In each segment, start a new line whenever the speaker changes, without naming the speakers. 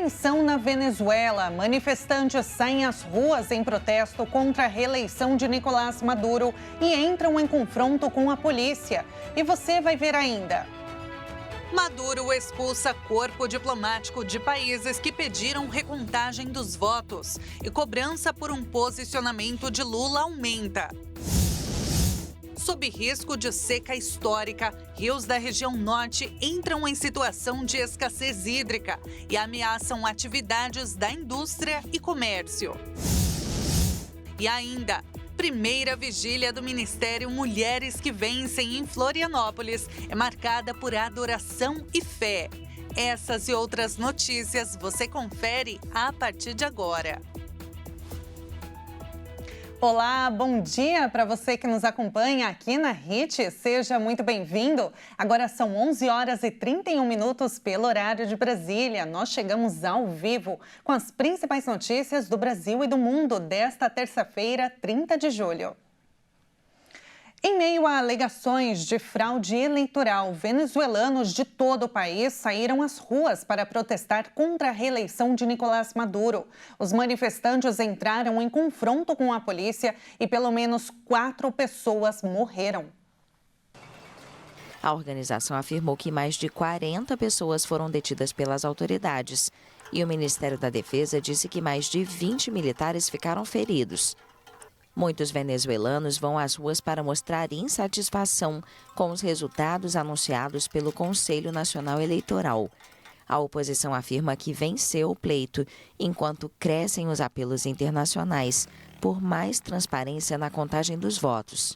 Tensão na Venezuela. Manifestantes saem às ruas em protesto contra a reeleição de Nicolás Maduro e entram em confronto com a polícia. E você vai ver ainda. Maduro expulsa corpo diplomático de países que pediram recontagem dos votos. E cobrança por um posicionamento de Lula aumenta. Sob risco de seca histórica, rios da região norte entram em situação de escassez hídrica e ameaçam atividades da indústria e comércio. E ainda, primeira vigília do Ministério Mulheres que Vencem em Florianópolis é marcada por adoração e fé. Essas e outras notícias você confere a partir de agora. Olá, bom dia para você que nos acompanha aqui na HIT. Seja muito bem-vindo. Agora são 11 horas e 31 minutos pelo horário de Brasília. Nós chegamos ao vivo com as principais notícias do Brasil e do mundo desta terça-feira, 30 de julho. Em meio a alegações de fraude eleitoral, venezuelanos de todo o país saíram às ruas para protestar contra a reeleição de Nicolás Maduro. Os manifestantes entraram em confronto com a polícia e pelo menos 4 pessoas morreram.
A organização afirmou que mais de 40 pessoas foram detidas pelas autoridades. E o Ministério da Defesa disse que mais de 20 militares ficaram feridos. Muitos venezuelanos vão às ruas para mostrar insatisfação com os resultados anunciados pelo Conselho Nacional Eleitoral. A oposição afirma que venceu o pleito, enquanto crescem os apelos internacionais por mais transparência na contagem dos votos.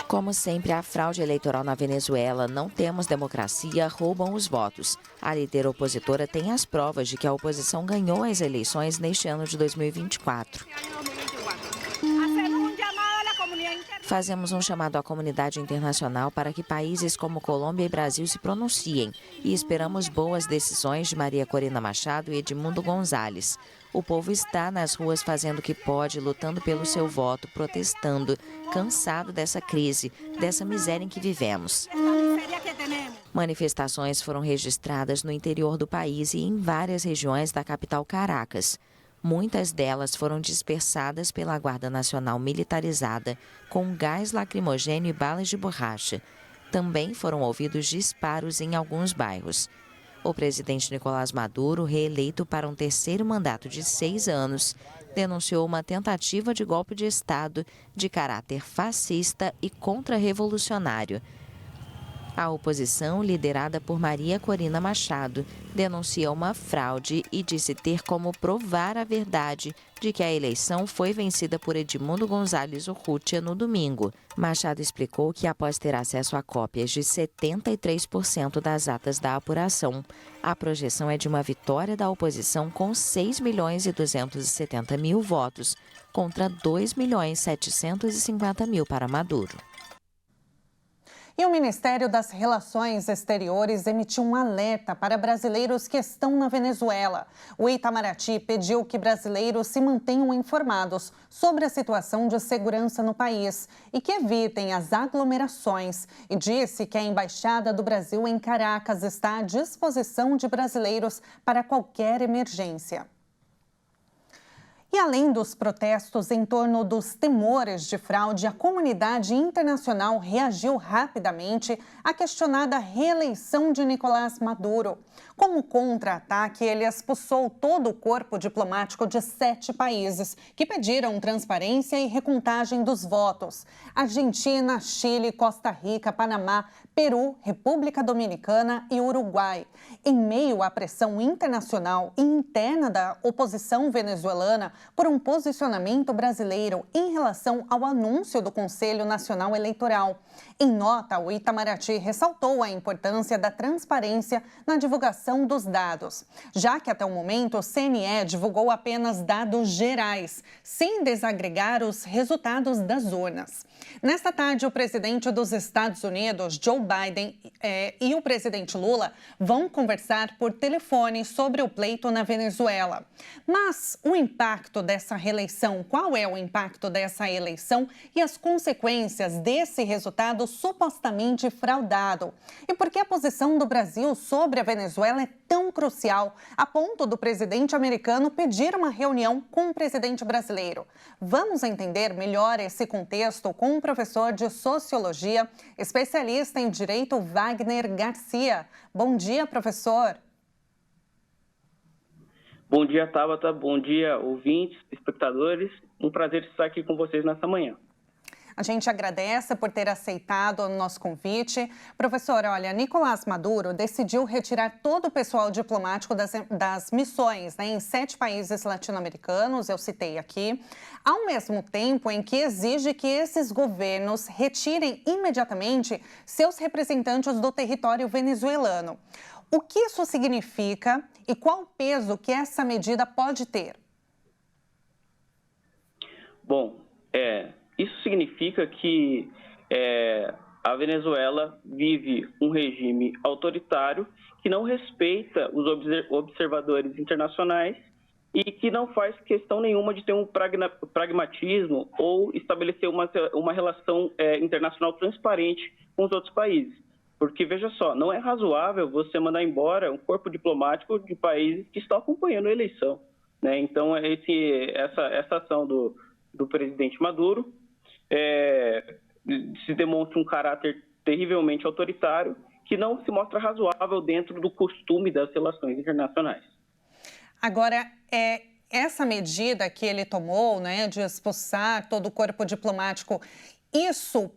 Como sempre, a fraude eleitoral na Venezuela, não temos democracia, roubam os votos. A líder opositora tem as provas de que a oposição ganhou as eleições neste ano de 2024. Fazemos um chamado à comunidade internacional para que países como Colômbia e Brasil se pronunciem e esperamos boas decisões de Maria Corina Machado e Edmundo Gonzalez. O povo está nas ruas fazendo o que pode, lutando pelo seu voto, protestando, cansado dessa crise, dessa miséria em que vivemos. Manifestações foram registradas no interior do país e em várias regiões da capital Caracas. Muitas delas foram dispersadas pela Guarda Nacional militarizada, com gás lacrimogêneo e balas de borracha. Também foram ouvidos disparos em alguns bairros. O presidente Nicolás Maduro, reeleito para um terceiro mandato de 6 anos, denunciou uma tentativa de golpe de Estado de caráter fascista e contra-revolucionário. A oposição, liderada por Maria Corina Machado, denuncia uma fraude e disse ter como provar a verdade de que a eleição foi vencida por Edmundo Gonzalez Urrutia no domingo. Machado explicou que, após ter acesso a cópias de 73% das atas da apuração, a projeção é de uma vitória da oposição com 6.270.000 votos contra 2.750.000 para Maduro.
E o Ministério das Relações Exteriores emitiu um alerta para brasileiros que estão na Venezuela. O Itamaraty pediu que brasileiros se mantenham informados sobre a situação de segurança no país e que evitem as aglomerações. E disse que a Embaixada do Brasil em Caracas está à disposição de brasileiros para qualquer emergência. E além dos protestos em torno dos temores de fraude, a comunidade internacional reagiu rapidamente à questionada reeleição de Nicolás Maduro. Como contra-ataque, ele expulsou todo o corpo diplomático de 7 países que pediram transparência e recontagem dos votos: Argentina, Chile, Costa Rica, Panamá, Peru, República Dominicana e Uruguai. Em meio à pressão internacional e interna da oposição venezuelana por um posicionamento brasileiro em relação ao anúncio do Conselho Nacional Eleitoral. Em nota, o Itamaraty ressaltou a importância da transparência na divulgação dos dados, já que até o momento o CNE divulgou apenas dados gerais, sem desagregar os resultados das urnas. Nesta tarde, o presidente dos Estados Unidos, Joe Biden e o presidente Lula vão conversar por telefone sobre o pleito na Venezuela. Mas o impacto dessa reeleição, qual é o impacto dessa eleição e as consequências desse resultado supostamente fraudado? E por que a posição do Brasil sobre a Venezuela é tão crucial, a ponto do presidente americano pedir uma reunião com o presidente brasileiro? Vamos entender melhor esse contexto com o professor de Sociologia, especialista em Direito, Wagner Garcia. Bom dia, professor.
Bom dia, Tabata. Bom dia, ouvintes, espectadores. Um prazer estar aqui com vocês nessa manhã.
A gente agradece por ter aceitado o nosso convite. Professor, olha, Nicolás Maduro decidiu retirar todo o pessoal diplomático das missões, em 7 países latino-americanos, eu citei aqui, ao mesmo tempo em que exige que esses governos retirem imediatamente seus representantes do território venezuelano. O que isso significa e qual o peso que essa medida pode ter?
Bom, isso significa que a Venezuela vive um regime autoritário que não respeita os observadores internacionais e que não faz questão nenhuma de ter um pragmatismo ou estabelecer uma relação internacional transparente com os outros países. Porque, veja só, não é razoável você mandar embora um corpo diplomático de países que estão acompanhando a eleição, né? Então, essa ação do presidente Maduro se demonstra um caráter terrivelmente autoritário que não se mostra razoável dentro do costume das relações internacionais.
Agora, essa medida que ele tomou, de expulsar todo o corpo diplomático, isso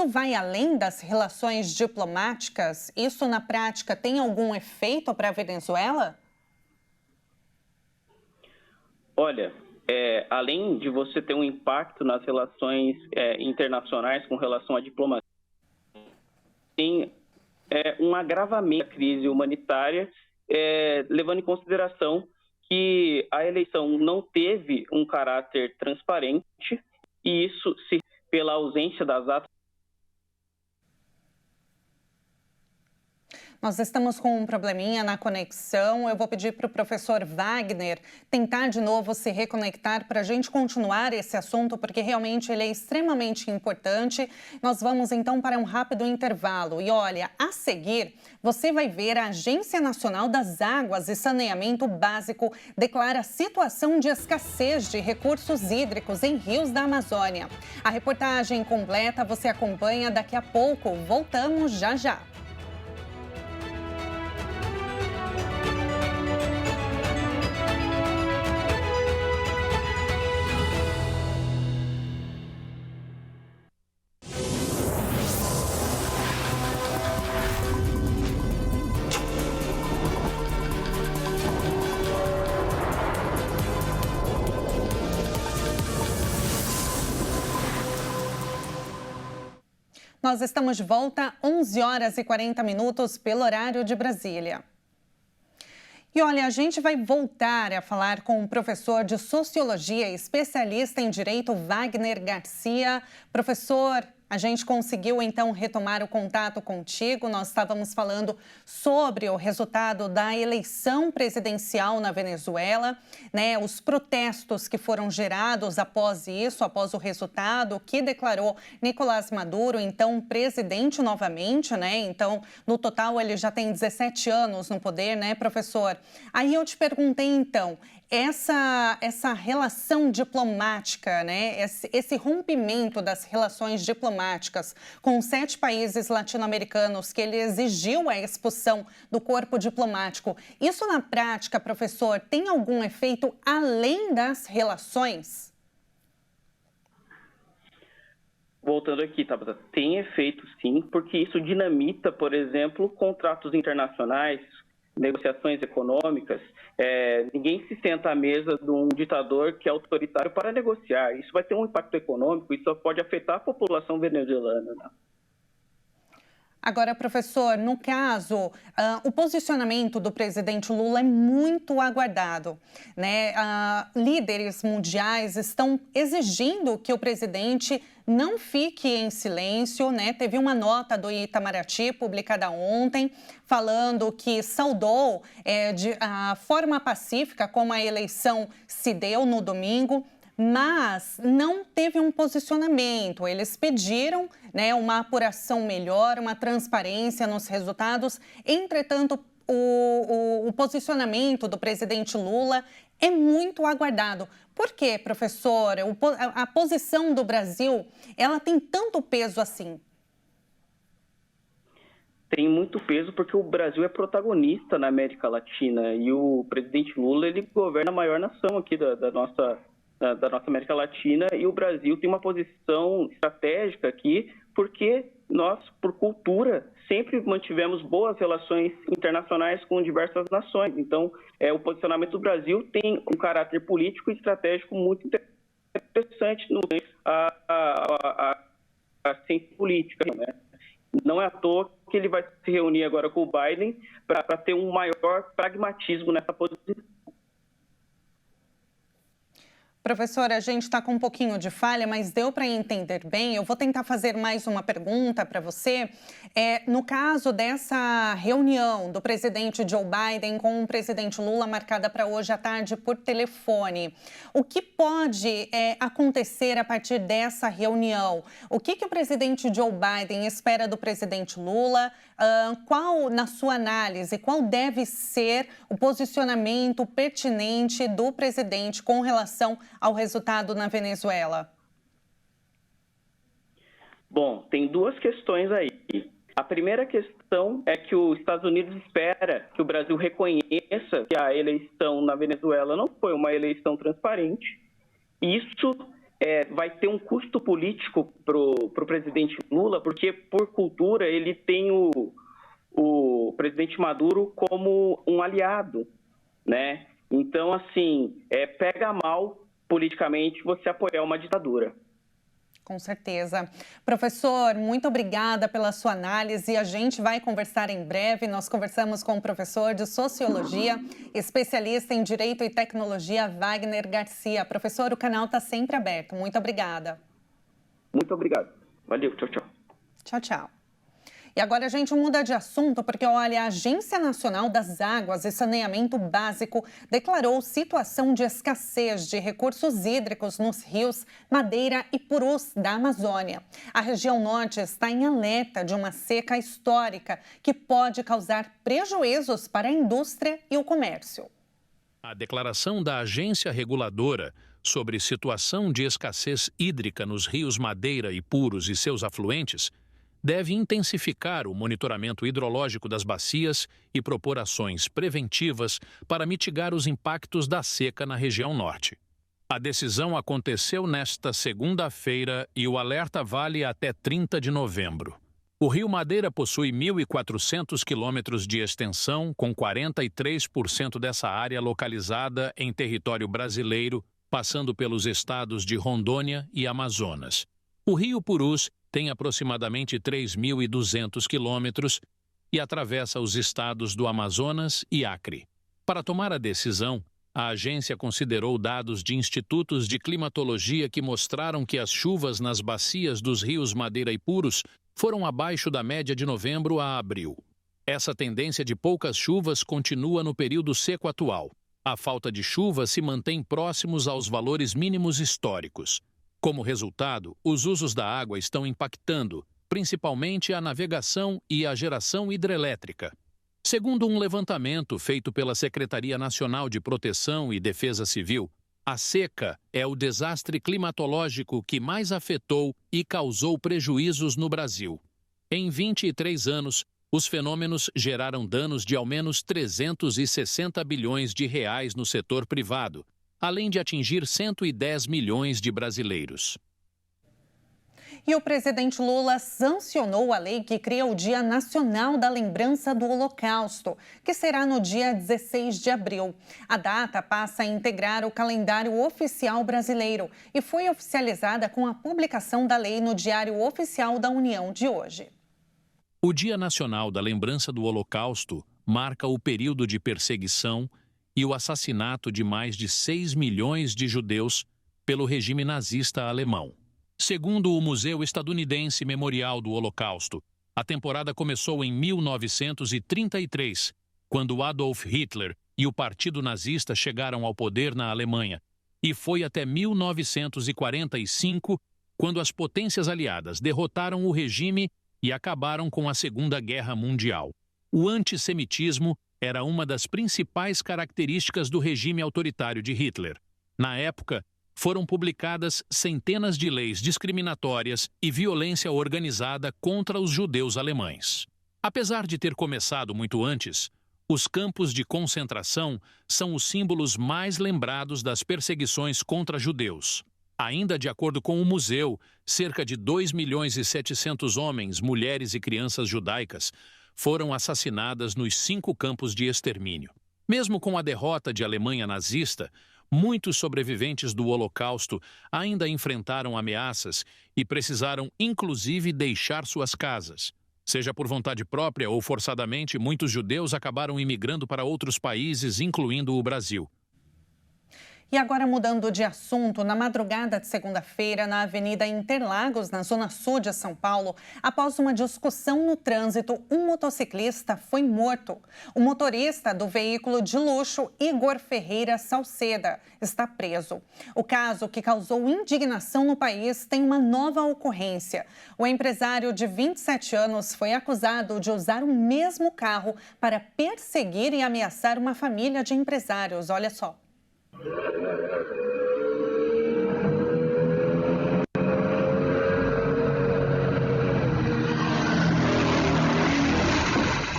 vai além das relações diplomáticas? Isso, na prática, tem algum efeito para a Venezuela?
Olha, além de você ter um impacto nas relações internacionais com relação à diplomacia, tem um agravamento da crise humanitária, levando em consideração que a eleição não teve um caráter transparente e isso se pela ausência das atas.
Nós estamos com um probleminha na conexão. Eu vou pedir para o professor Wagner tentar de novo se reconectar para a gente continuar esse assunto, porque realmente ele é extremamente importante. Nós vamos então para um rápido intervalo. E olha, a seguir, você vai ver a Agência Nacional das Águas e Saneamento Básico declara situação de escassez de recursos hídricos em rios da Amazônia. A reportagem completa você acompanha daqui a pouco. Voltamos já já. Nós estamos de volta, 11 horas e 40 minutos pelo horário de Brasília. E olha, a gente vai voltar a falar com o professor de Sociologia, especialista em Direito, Wagner Garcia. Professor, a gente conseguiu então retomar o contato contigo. Nós estávamos falando sobre o resultado da eleição presidencial na Venezuela, os protestos que foram gerados após isso, após o resultado, que declarou Nicolás Maduro, então presidente novamente, Então, no total, ele já tem 17 anos no poder, professor? Aí eu te perguntei, então, essa relação diplomática, esse rompimento das relações diplomáticas com 7 países latino-americanos que ele exigiu a expulsão do corpo diplomático, isso na prática, professor, tem algum efeito além das relações?
Voltando aqui, Tabata, tem efeito sim, porque isso dinamita, por exemplo, contratos internacionais, negociações econômicas. Ninguém se senta à mesa de um ditador que é autoritário para negociar. Isso vai ter um impacto econômico, isso pode afetar a população venezuelana.
Agora, professor, no caso, o posicionamento do presidente Lula é muito aguardado, né? Líderes mundiais estão exigindo que o presidente não fique em silêncio, né? Teve uma nota do Itamaraty publicada ontem falando que saudou a forma pacífica como a eleição se deu no domingo, mas não teve um posicionamento. Eles pediram, né, uma apuração melhor, uma transparência nos resultados. Entretanto, o posicionamento do presidente Lula é muito aguardado. Por quê, professor? A posição do Brasil, ela tem tanto peso assim?
Tem muito peso porque o Brasil é protagonista na América Latina e o presidente Lula, ele governa a maior nação aqui da nossa América Latina, e o Brasil tem uma posição estratégica aqui porque nós, por cultura, sempre mantivemos boas relações internacionais com diversas nações. Então, o posicionamento do Brasil tem um caráter político e estratégico muito interessante no a ciência política, né? Não é à toa que ele vai se reunir agora com o Biden para ter um maior pragmatismo nessa posição.
Professora, a gente está com um pouquinho de falha, mas deu para entender bem. Eu vou tentar fazer mais uma pergunta para você. No caso dessa reunião do presidente Joe Biden com o presidente Lula, marcada para hoje à tarde por telefone, o que pode acontecer a partir dessa reunião? O que o presidente Joe Biden espera do presidente Lula? Qual, na sua análise, qual deve ser o posicionamento pertinente do presidente com relação ao resultado na Venezuela?
Bom, tem duas questões aí. A primeira questão é que os Estados Unidos espera que o Brasil reconheça que a eleição na Venezuela não foi uma eleição transparente. Isso vai ter um custo político para o presidente Lula, porque, por cultura, ele tem o presidente Maduro como um aliado, né? Então, assim, pega mal politicamente você apoiar uma ditadura.
Com certeza. Professor, muito obrigada pela sua análise. A gente vai conversar em breve. Nós conversamos com o professor de Sociologia, especialista em Direito e Tecnologia, Wagner Garcia. Professor, o canal está sempre aberto. Muito obrigada.
Muito obrigado. Valeu. Tchau, tchau.
Tchau, tchau. E agora a gente muda de assunto porque, olha, a Agência Nacional das Águas e Saneamento Básico declarou situação de escassez de recursos hídricos nos rios Madeira e Purus da Amazônia. A região norte está em alerta de uma seca histórica que pode causar prejuízos para a indústria e o comércio.
A declaração da agência reguladora sobre situação de escassez hídrica nos rios Madeira e Purus e seus afluentes deve intensificar o monitoramento hidrológico das bacias e propor ações preventivas para mitigar os impactos da seca na região norte. A decisão aconteceu nesta segunda-feira e o alerta vale até 30 de novembro. O Rio Madeira possui 1.400 quilômetros de extensão, com 43% dessa área localizada em território brasileiro, passando pelos estados de Rondônia e Amazonas. O Rio Purus tem aproximadamente 3.200 quilômetros e atravessa os estados do Amazonas e Acre. Para tomar a decisão, a agência considerou dados de institutos de climatologia que mostraram que as chuvas nas bacias dos rios Madeira e Purus foram abaixo da média de novembro a abril. Essa tendência de poucas chuvas continua no período seco atual. A falta de chuva se mantém próximos aos valores mínimos históricos. Como resultado, os usos da água estão impactando, principalmente a navegação e a geração hidrelétrica. Segundo um levantamento feito pela Secretaria Nacional de Proteção e Defesa Civil, a seca é o desastre climatológico que mais afetou e causou prejuízos no Brasil. Em 23 anos, os fenômenos geraram danos de ao menos 360 bilhões de reais no setor privado, além de atingir 110 milhões de brasileiros.
E o presidente Lula sancionou a lei que cria o Dia Nacional da Lembrança do Holocausto, que será no dia 16 de abril. A data passa a integrar o calendário oficial brasileiro e foi oficializada com a publicação da lei no Diário Oficial da União de hoje.
O Dia Nacional da Lembrança do Holocausto marca o período de perseguição e o assassinato de mais de 6 milhões de judeus pelo regime nazista alemão. Segundo o Museu Estadunidense Memorial do Holocausto, a temporada começou em 1933, quando Adolf Hitler e o Partido Nazista chegaram ao poder na Alemanha, e foi até 1945, quando as potências aliadas derrotaram o regime e acabaram com a Segunda Guerra Mundial. O antissemitismo era uma das principais características do regime autoritário de Hitler. Na época, foram publicadas centenas de leis discriminatórias e violência organizada contra os judeus alemães. Apesar de ter começado muito antes, os campos de concentração são os símbolos mais lembrados das perseguições contra judeus. Ainda de acordo com o museu, cerca de 2.700.000 homens, mulheres e crianças judaicas foram assassinadas nos 5 campos de extermínio. Mesmo com a derrota de Alemanha nazista, muitos sobreviventes do Holocausto ainda enfrentaram ameaças e precisaram, inclusive, deixar suas casas. Seja por vontade própria ou forçadamente, muitos judeus acabaram imigrando para outros países, incluindo o Brasil.
E agora, mudando de assunto, na madrugada de segunda-feira, na Avenida Interlagos, na zona sul de São Paulo, após uma discussão no trânsito, um motociclista foi morto. O motorista do veículo de luxo, Igor Ferreira Salceda, está preso. O caso, que causou indignação no país, tem uma nova ocorrência. O empresário de 27 anos foi acusado de usar o mesmo carro para perseguir e ameaçar uma família de empresários. Olha só.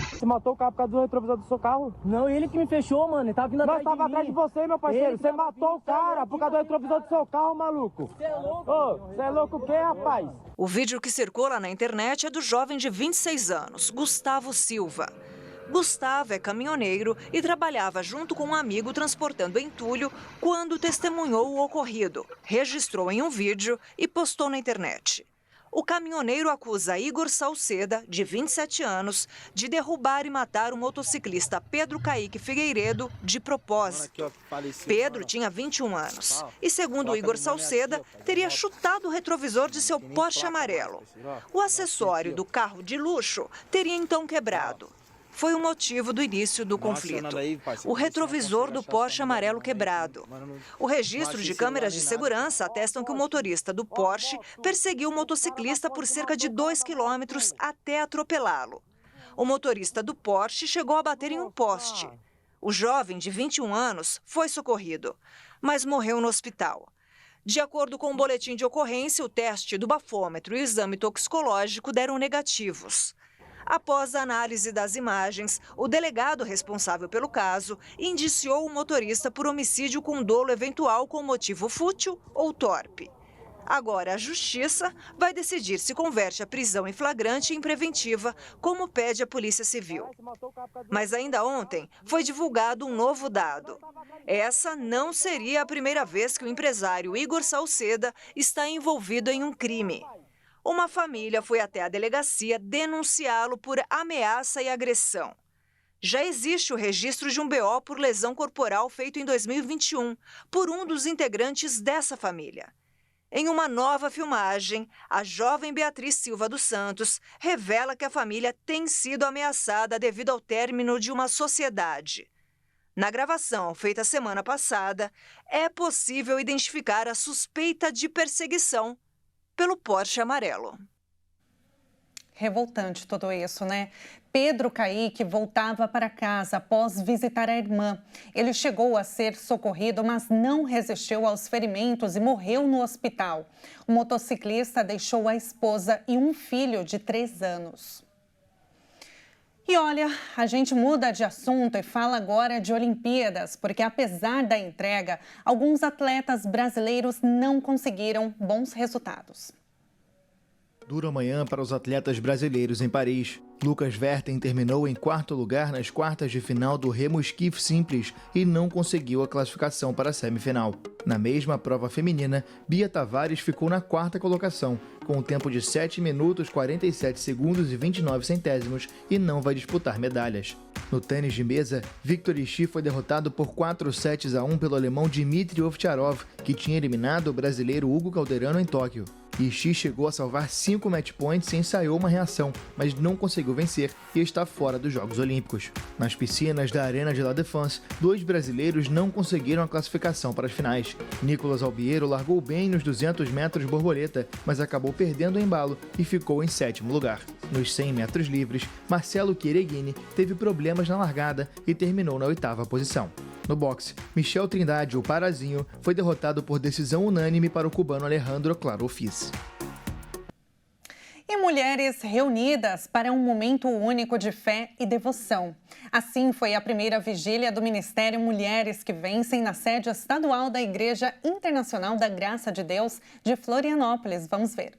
Você matou o carro por causa do retrovisor do seu carro?
Não, ele que me fechou, mano. Ele tava vindo atrás de mim.
Nós tava atrás de você, meu parceiro. Você matou o cara por causa do retrovisor do seu carro, maluco. Você é louco? Ô, você é louco o quê, rapaz?
O vídeo que circula na internet é do jovem de 26 anos, Gustavo Silva. Gustavo é caminhoneiro e trabalhava junto com um amigo transportando entulho quando testemunhou o ocorrido, registrou em um vídeo e postou na internet. O caminhoneiro acusa Igor Salceda, de 27 anos, de derrubar e matar o motociclista Pedro Caíque Figueiredo de propósito. Pedro tinha 21 anos e, segundo Igor Salceda, teria chutado o retrovisor de seu Porsche amarelo. O acessório do carro de luxo teria então quebrado. Foi o motivo do início do conflito. O retrovisor do Porsche amarelo quebrado. O registro de câmeras de segurança atestam que o motorista do Porsche perseguiu o motociclista por cerca de 2 quilômetros até atropelá-lo. O motorista do Porsche chegou a bater em um poste. O jovem, de 21 anos, foi socorrido, mas morreu no hospital. De acordo com o boletim de ocorrência, o teste do bafômetro e o exame toxicológico deram negativos. Após a análise das imagens, o delegado responsável pelo caso indiciou o motorista por homicídio com dolo eventual com motivo fútil ou torpe. Agora, a Justiça vai decidir se converte a prisão em flagrante em preventiva, como pede a Polícia Civil. Mas ainda ontem foi divulgado um novo dado. Essa não seria a primeira vez que o empresário Igor Salceda está envolvido em um crime. Uma família foi até a delegacia denunciá-lo por ameaça e agressão. Já existe o registro de um BO por lesão corporal feito em 2021 por um dos integrantes dessa família. Em uma nova filmagem, a jovem Beatriz Silva dos Santos revela que a família tem sido ameaçada devido ao término de uma sociedade. Na gravação, feita semana passada, é possível identificar a suspeita de perseguição pelo Porsche amarelo.
Revoltante tudo isso, né? Pedro Caíque voltava para casa após visitar a irmã. Ele chegou a ser socorrido, mas não resistiu aos ferimentos e morreu no hospital. O motociclista deixou a esposa e um filho de 3 anos. E olha, a gente muda de assunto e fala agora de Olimpíadas, porque apesar da entrega, alguns atletas brasileiros não conseguiram bons resultados.
Dura amanhã para os atletas brasileiros em Paris. Lucas Vertem terminou em 4º lugar nas quartas de final do remo esquife simples e não conseguiu a classificação para a semifinal. Na mesma prova feminina, Bia Tavares ficou na 4ª colocação, com um tempo de 7 minutos, 47 segundos e 29 centésimos e não vai disputar medalhas. No tênis de mesa, Victor Ixi foi derrotado por 4-1 pelo alemão Dmitry Ovtcharov, que tinha eliminado o brasileiro Hugo Calderano em Tóquio. Ixi chegou a salvar 5 match points e ensaiou uma reação, mas não conseguiu vencer e está fora dos Jogos Olímpicos. Nas piscinas da Arena de La Défense, 2 brasileiros não conseguiram a classificação para as finais. Nicolas Albiero largou bem nos 200 metros borboleta, mas acabou perdendo o embalo e ficou em 7º lugar. Nos 100 metros livres, Marcelo Chiereghini teve problemas na largada e terminou na 8ª posição. No boxe, Michel Trindade, o Parazinho, foi derrotado por decisão unânime para o cubano Alejandro Claro Fis.
E mulheres reunidas para um momento único de fé e devoção. Assim foi a primeira vigília do Ministério Mulheres que Vencem na sede estadual da Igreja Internacional da Graça de Deus de Florianópolis. Vamos ver.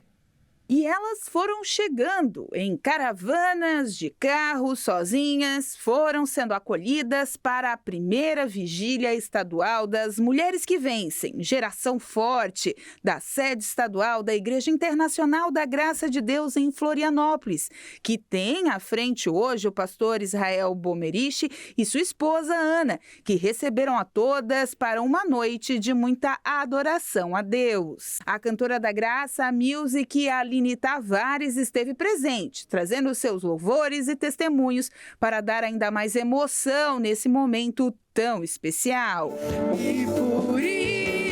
E elas foram chegando em caravanas de carros, sozinhas, foram sendo acolhidas para a primeira vigília estadual das Mulheres que Vencem, Geração Forte, da sede estadual da Igreja Internacional da Graça de Deus em Florianópolis, que tem à frente hoje o pastor Israel Bomerich e sua esposa Ana, que receberam a todas para uma noite de muita adoração a Deus. A cantora da Graça, a Music, Aline Tavares, esteve presente, trazendo seus louvores e testemunhos para dar ainda mais emoção nesse momento tão especial. Me purifica,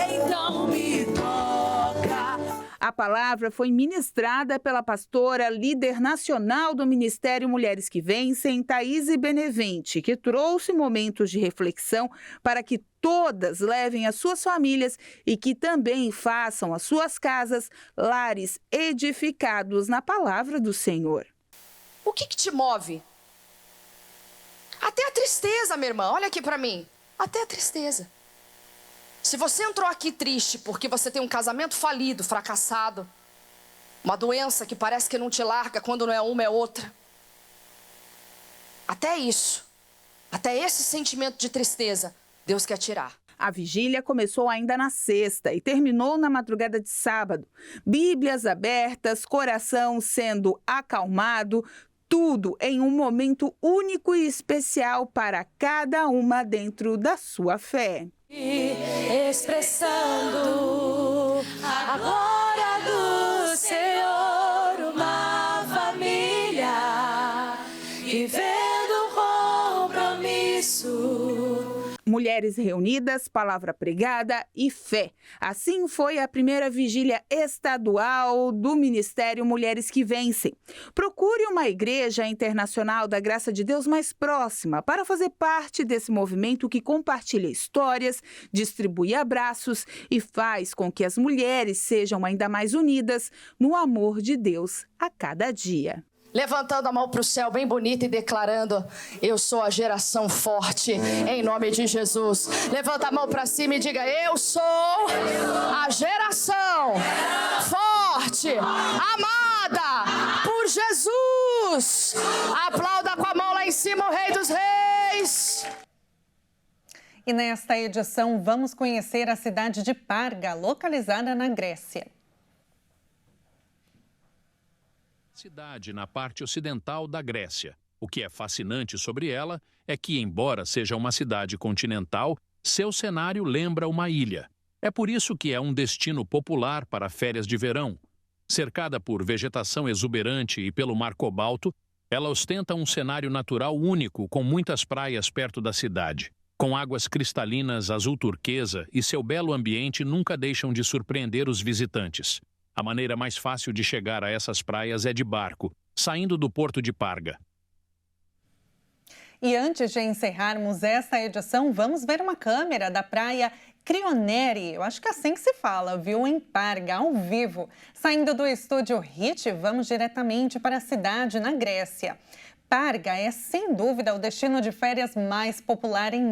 então me toca. A palavra foi ministrada pela pastora, líder nacional do Ministério Mulheres que Vencem, Thaís Benevente, que trouxe momentos de reflexão para que todas levem as suas famílias e que também façam as suas casas lares edificados na palavra do Senhor.
O que te move? Até a tristeza, minha irmã. Olha aqui pra mim. Até a tristeza. Se você entrou aqui triste porque você tem um casamento falido, fracassado, uma doença que parece que não te larga, quando não é uma é outra. Até isso, até esse sentimento de tristeza, Deus quer tirar.
A vigília começou ainda na sexta e terminou na madrugada de sábado. Bíblias abertas, coração sendo acalmado, tudo em um momento único e especial para cada uma dentro da sua fé.
Expressando a glória do Senhor, uma família vivendo um compromisso.
Mulheres reunidas, palavra pregada e fé. Assim foi a primeira vigília estadual do Ministério Mulheres que Vencem. Procure uma igreja internacional da Graça de Deus mais próxima para fazer parte desse movimento que compartilha histórias, distribui abraços e faz com que as mulheres sejam ainda mais unidas no amor de Deus a cada dia.
Levantando a mão para o céu bem bonita e declarando: eu sou a geração forte, em nome de Jesus. Levanta a mão para cima e diga: eu sou a geração forte, amada por Jesus. Aplauda com a mão lá em cima o Rei dos Reis.
E nesta edição vamos conhecer a cidade de Parga, localizada na Grécia.
Cidade na parte ocidental da Grécia. O que é fascinante sobre ela é que, embora seja uma cidade continental, seu cenário lembra uma ilha. É por isso que é um destino popular para férias de verão. Cercada por vegetação exuberante e pelo mar cobalto, ela ostenta um cenário natural único, com muitas praias perto da cidade. Com águas cristalinas azul turquesa e seu belo ambiente nunca deixam de surpreender os visitantes. A maneira mais fácil de chegar a essas praias é de barco, saindo do porto de Parga.
E antes de encerrarmos esta edição, vamos ver uma câmera da praia Crioneri. Eu acho que é assim que se fala, viu? Em Parga, ao vivo. Saindo do estúdio HIT, vamos diretamente para a cidade, na Grécia. Parga é, sem dúvida, o destino de férias mais popular em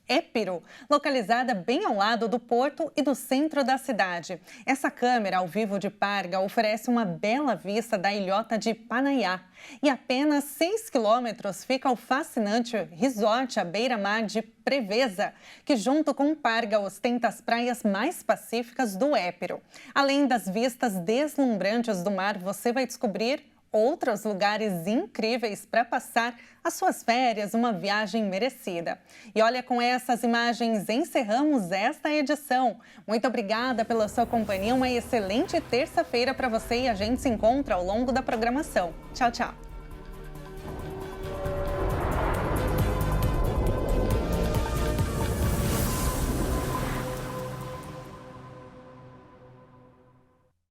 Épiro, localizada bem ao lado do porto e do centro da cidade. Essa câmera ao vivo de Parga oferece uma bela vista da ilhota de Panaiá. E a apenas 6 quilômetros fica o fascinante resort à beira-mar de Preveza, que junto com Parga ostenta as praias mais pacíficas do Épiro. Além das vistas deslumbrantes do mar, você vai descobrir outros lugares incríveis para passar as suas férias, uma viagem merecida. E olha, com essas imagens encerramos esta edição. Muito obrigada pela sua companhia, uma excelente terça-feira para você e a gente se encontra ao longo da programação. Tchau, tchau.